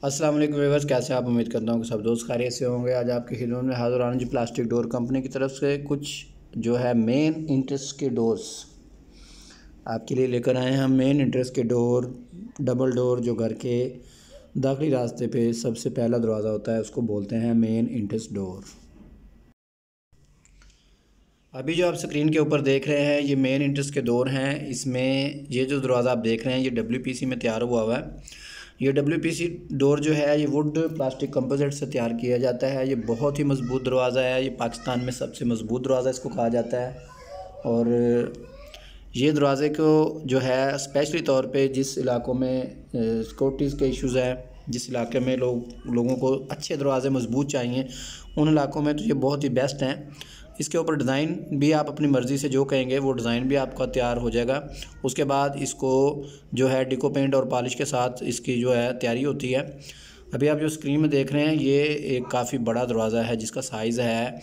अस्सलाम वालेकुम व्यूअर्स, कैसे आप? उम्मीद करता हूँ कि सब दोस्त खैरियत से होंगे। आज आपकी खिदमत में हाज़िर आना जी प्लास्टिक डोर कंपनी की तरफ से कुछ जो है मेन इंटरेस्ट के डोर्स आपके लिए लेकर आए हैं। हम मेन इंटरेस्ट के डोर, डबल डोर, जो घर के दाखिली रास्ते पे सबसे पहला दरवाज़ा होता है उसको बोलते हैं मेन इंटरेस्ट डोर। अभी जो आप स्क्रीन के ऊपर देख रहे हैं ये मेन इंटरेस्ट के डोर हैं। इसमें ये जो दरवाज़ा आप देख रहे हैं ये WPC में तैयार हुआ है। ये WPC डोर जो है ये वुड प्लास्टिक कंपोजिट से तैयार किया जाता है। ये बहुत ही मज़बूत दरवाज़ा है। ये पाकिस्तान में सबसे मज़बूत दरवाज़ा इसको कहा जाता है। और ये दरवाज़े को जो है स्पेशली तौर पे जिस इलाक़ों में सिक्योरिटीज़ के इश्यूज़ हैं, जिस इलाके में लोगों को अच्छे दरवाज़े मज़बूत चाहिए, उन इलाक़ों में तो ये बहुत ही बेस्ट हैं। इसके ऊपर डिज़ाइन भी आप अपनी मर्ज़ी से जो कहेंगे वो डिज़ाइन भी आपका तैयार हो जाएगा। उसके बाद इसको जो है डिको पेंट और पॉलिश के साथ इसकी जो है तैयारी होती है। अभी आप जो स्क्रीन में देख रहे हैं ये एक काफ़ी बड़ा दरवाज़ा है जिसका साइज़ है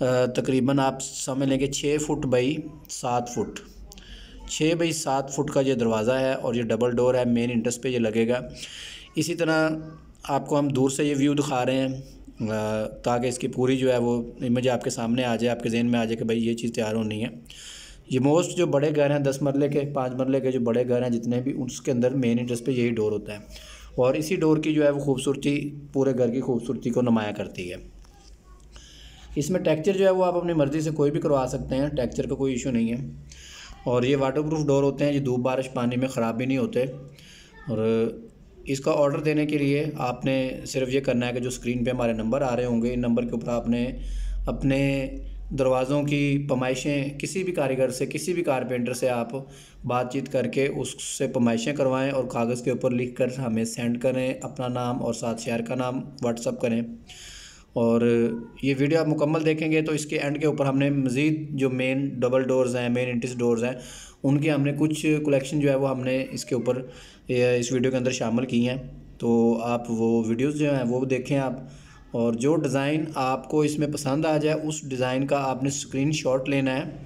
तकरीबन आप समझ लें कि 6 foot by 7 foot, 6 by 7 foot का ये दरवाज़ा है और ये डबल डोर है। मेन इंटरेस्ट पे ये लगेगा। इसी तरह आपको हम दूर से ये व्यू दिखा रहे हैं ताकि इसकी पूरी जो है वो इमेज आपके सामने आ जाए, आपके जहन में आ जाए कि भाई ये चीज़ तैयार होनी है। ये मोस्ट जो बड़े घर हैं 10 मरले के, 5 मरले के जो बड़े घर हैं जितने भी, उसके अंदर मेन इंटरेस्ट पे यही डोर होता है और इसी डोर की जो है वो खूबसूरती पूरे घर की खूबसूरती को नुमाया करती है। इसमें टेक्सचर जो है वो आप अपनी मर्ज़ी से कोई भी करवा सकते हैं, टेक्सचर का कोई इशू नहीं है। और ये वाटरप्रूफ डोर होते हैं, ये धूप बारिश पानी में ख़राब भी नहीं होते। और इसका ऑर्डर देने के लिए आपने सिर्फ ये करना है कि जो स्क्रीन पे हमारे नंबर आ रहे होंगे, इन नंबर के ऊपर आपने अपने दरवाज़ों की पैमाइशें किसी भी कारीगर से, किसी भी कारपेंटर से आप बातचीत करके उससे पैमाइशें करवाएं और कागज़ के ऊपर लिख कर हमें सेंड करें। अपना नाम और साथ शहर का नाम व्हाट्सअप करें। और ये वीडियो आप मुकम्मल देखेंगे तो इसके एंड के ऊपर हमने मज़ीद जो मेन डबल डोर्स हैं, मेन इंटरेस्ट डोर्स हैं, उनके हमने कुछ कलेक्शन जो है वो हमने इसके ऊपर इस वीडियो के अंदर शामिल की हैं। तो आप वो वीडियोस जो हैं वो देखें आप, और जो डिज़ाइन आपको इसमें पसंद आ जाए उस डिज़ाइन का आपने स्क्रीनशॉट लेना है,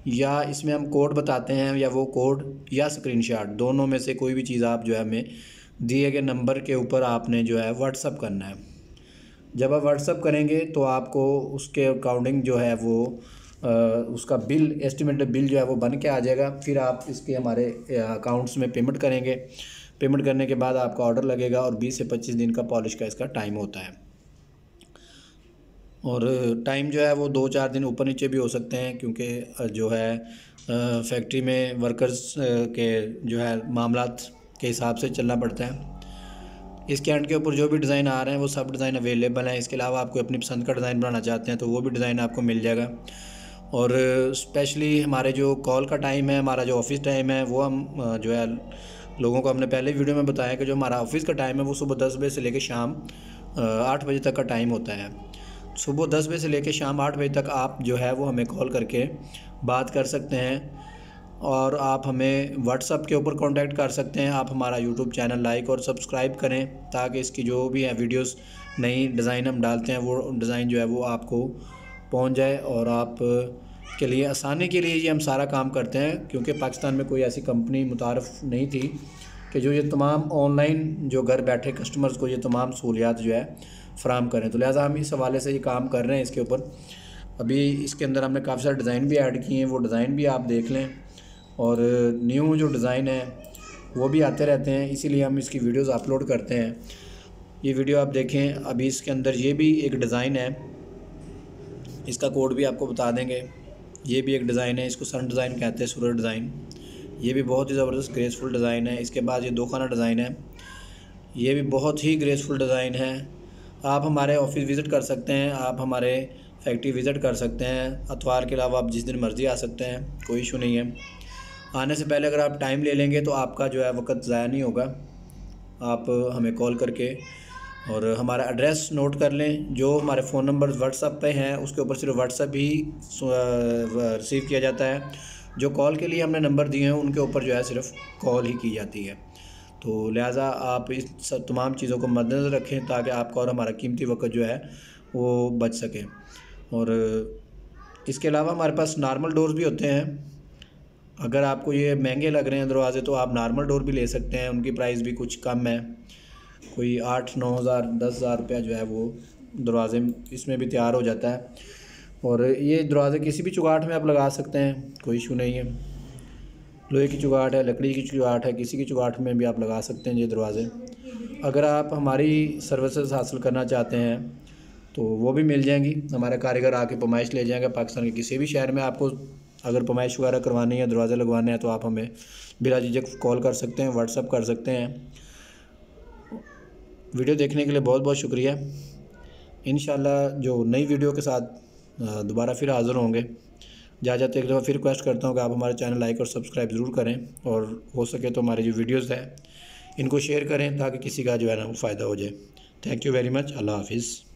या इसमें हम कोड बताते हैं, या वो कोड या स्क्रीनशॉट दोनों में से कोई भी चीज़ आप जो है हमें दिए गए नंबर के ऊपर आपने जो है व्हाट्सअप करना है। जब आप व्हाट्सअप करेंगे तो आपको उसके अकॉर्डिंग जो है वो उसका बिल, एस्टिमेटेड बिल जो है वो बन के आ जाएगा। फिर आप इसके हमारे अकाउंट्स में पेमेंट करेंगे। पेमेंट करने के बाद आपका ऑर्डर लगेगा और 20 से 25 दिन का पॉलिश का इसका टाइम होता है। और टाइम जो है वो 2-4 दिन ऊपर नीचे भी हो सकते हैं, क्योंकि जो है फैक्ट्री में वर्कर्स के जो है मामलात के हिसाब से चलना पड़ता है। इसके एंड के ऊपर जो भी डिज़ाइन आ रहे हैं वो सब डिज़ाइन अवेलेबल हैं। इसके अलावा आप कोई अपनी पसंद का डिज़ाइन बनाना चाहते हैं तो वो भी डिज़ाइन आपको मिल जाएगा। और स्पेशली हमारे जो कॉल का टाइम है, हमारा जो ऑफ़िस टाइम है, वो हम जो है लोगों को हमने पहले वीडियो में बताया कि जो हमारा ऑफ़िस का टाइम है वो सुबह 10 बजे से लेकर शाम 8 बजे तक का टाइम होता है। सुबह 10 बजे से लेकर शाम 8 बजे तक आप जो है वो हमें कॉल करके बात कर सकते हैं और आप हमें व्हाट्सअप के ऊपर कांटेक्ट कर सकते हैं। आप हमारा यूट्यूब चैनल लाइक और सब्सक्राइब करें ताकि इसकी जो भी है वीडियोस नई डिज़ाइन हम डालते हैं वो डिज़ाइन जो है वो आपको पहुंच जाए। और आप के लिए आसानी के लिए ये हम सारा काम करते हैं, क्योंकि पाकिस्तान में कोई ऐसी कंपनी मुतारफ़ नहीं थी कि जो ये तमाम ऑनलाइन जो घर बैठे कस्टमर्स को ये तमाम सहूलियात जो है फ़राहम करें। तो लिहाजा हम इस हवाले से ये काम कर रहे हैं इसके ऊपर। अभी इसके अंदर हमने काफ़ी सारे डिज़ाइन भी ऐड किए हैं, वो डिज़ाइन भी आप देख लें। और न्यू जो डिज़ाइन है वो भी आते रहते हैं, इसीलिए हम इसकी वीडियोस अपलोड करते हैं। ये वीडियो आप देखें। अभी इसके अंदर ये भी एक डिज़ाइन है, इसका कोड भी आपको बता देंगे। ये भी एक डिज़ाइन है, इसको सन डिज़ाइन कहते हैं, सूरज डिज़ाइन। ये भी बहुत ही ज़बरदस्त ग्रेसफुल डिज़ाइन है। इसके बाद ये 2 खाना डिज़ाइन है, ये भी बहुत ही ग्रेसफुल डिज़ाइन है। आप हमारे ऑफिस विज़िट कर सकते हैं, आप हमारे फैक्ट्री विज़िट कर सकते हैं। अतवार के अलावा आप जिस दिन मर्ज़ी आ सकते हैं, कोई इशू नहीं है। आने से पहले अगर आप टाइम ले लेंगे तो आपका जो है वक्त ज़ाया नहीं होगा। आप हमें कॉल करके और हमारा एड्रेस नोट कर लें। जो हमारे फ़ोन नंबर व्हाट्सअप पे हैं उसके ऊपर सिर्फ व्हाट्सअप ही रिसीव किया जाता है। जो कॉल के लिए हमने नंबर दिए हैं उनके ऊपर जो है सिर्फ कॉल ही की जाती है। तो लिहाजा आप इस सब तमाम चीज़ों को मद्देनज़र रखें ताकि आपका और हमारा कीमती वक्त जो है वो बच सके। और इसके अलावा हमारे पास नॉर्मल डोर्स भी होते हैं। अगर आपको ये महंगे लग रहे हैं दरवाज़े तो आप नॉर्मल डोर भी ले सकते हैं, उनकी प्राइस भी कुछ कम है। कोई 8-9 हज़ार 10 हज़ार रुपया जो है वो दरवाज़े इसमें भी तैयार हो जाता है। और ये दरवाज़े किसी भी चुगाट में आप लगा सकते हैं, कोई इशू नहीं है। लोहे की चुगाट है, लकड़ी की चुगाट है, किसी की चुगाट में भी आप लगा सकते हैं ये दरवाज़े। अगर आप हमारी सर्विसेज हासिल करना चाहते हैं तो वो भी मिल जाएंगी। हमारे कारीगर आके पैमाइश ले जाएंगे। पाकिस्तान के किसी भी शहर में आपको अगर पैमाइश वगैरह करवानी है, दरवाज़े लगवाने हैं, तो आप हमें बिला झिझक कॉल कर सकते हैं, व्हाट्सअप कर सकते हैं। वीडियो देखने के लिए बहुत बहुत शुक्रिया। इंशाल्लाह जो नई वीडियो के साथ दोबारा फिर हाज़िर होंगे। जाते एक दफ़ा फिर रिक्वेस्ट करता हूँ कि आप हमारे चैनल लाइक और सब्सक्राइब ज़रूर करें, और हो सके तो हमारे जो वीडियोज़ हैं इनको शेयर करें ताकि किसी का जो है ना वो फ़ायदा हो जाए। Thank you very much. अल्लाह हाफ़िज़।